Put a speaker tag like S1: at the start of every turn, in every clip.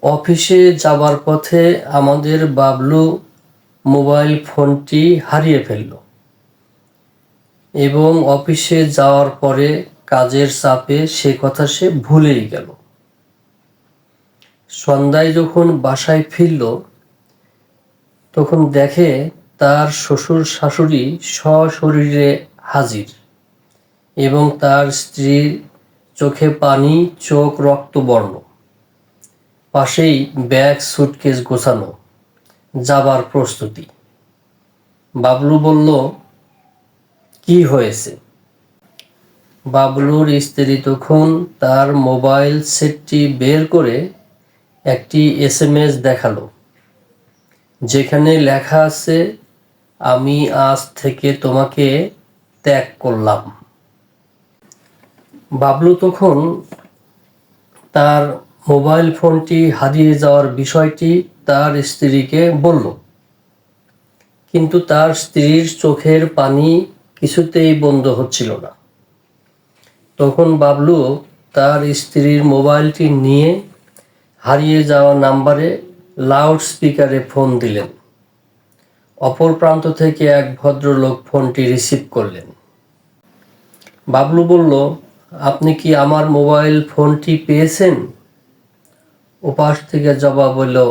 S1: অফিসে যাবার পথে আমাদের বাবলু মোবাইল ফোনটি হারিয়ে ফেলল এবং অফিসে যাওয়ার পরে কাজের চাপে সে কথা সে ভুলেই গেল। সন্ধ্যায় যখন বাসায় ফিরল তখন দেখে তার শ্বশুর শাশুড়ি সশরীরে হাজির এবং তার স্ত্রীর চোখে পানি, চোখ রক্তবর্ণ, পাশেই ব্যাগ সুটকেস গোছানো, যাবার প্রস্তুতি। বাবলু বলল, কি হয়েছে? বাবলুর স্ত্রী তখন তার মোবাইল সেটটি বের করে একটি SMS দেখালো, যেখানে লেখা আছে, আমি আজ থেকে তোমাকে ত্যাগ করলাম। বাবলু তখন তার মোবাইল ফোনটি হারিয়ে যাওয়ার বিষয়টি তার স্ত্রীকে বলল, কিন্তু তার স্ত্রীর চোখের পানি কিছুতেই বন্ধ হচ্ছিল না। তখন বাবলু তার স্ত্রীর মোবাইলটি নিয়ে হারিয়ে যাওয়া নাম্বারে লাউড স্পিকারে ফোন দিলেন। অপর প্রান্ত থেকে এক ভদ্রলোক ফোনটি রিসিভ করলেন। বাবলু বলল, আপনি কি আমার মোবাইল ফোনটি পেয়েছেন? ওপাশ থেকে জবাব হলো,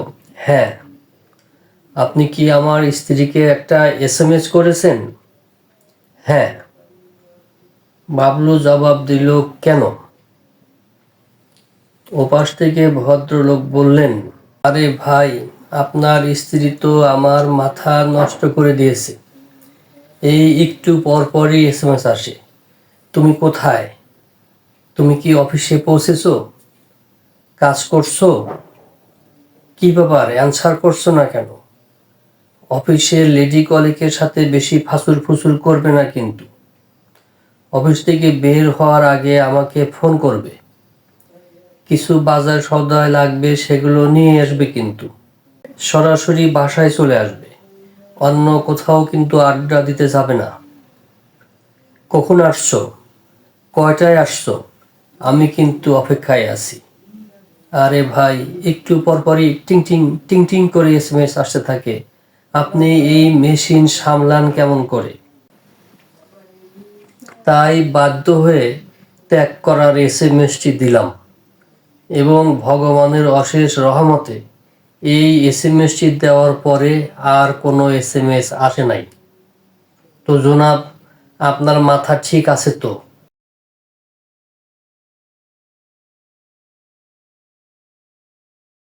S1: হ্যাঁ। আপনি কি আমার স্ত্রীকে একটা SMS করেছেন? হ্যাঁ। বাবলু জবাব দিল, কেন? ওপাশ থেকে ভদ্রলোক বললেন, আরে ভাই, আপনার স্ত্রী তো আমার মাথা নষ্ট করে দিয়েছে। এই একটু পরপরই SMS আসে, তুমি কোথায়? তুমি কি অফিসে পৌঁছেছো? কাজ করছো? কি ব্যাপার, অ্যান্সার করছো না কেন? অফিসের লেডি কলিগের সাথে বেশি ফাসুর ফুসুর করবে না কিন্তু। অফিস থেকে বের হওয়ার আগে আমাকে ফোন করবে। কিছু বাজার সওদায় লাগবে, সেগুলো নিয়ে আসবে কিন্তু। সরাসরি বাসায় চলে আসবে, অন্য কোথাও কিন্তু আড্ডা দিতে যাবে না। কখন আসছো? কয়টায় আসছো? আমি কিন্তু অপেক্ষায় আছি। আরে ভাই, একটু পরপরই টিং টিং টিং টিং করে SMS আসতে থাকে, আপনি এই মেশিন সামলান কেমন করে? তাই বাধ্য হয়ে ত্যাগ করার SMSটি দিলাম এবং ভগবানের অশেষ রহমতে এই SMSটি দেওয়ার পরে আর কোনো SMS আসে নাই। তো জনাব, আপনার মাথা ঠিক আছে তো?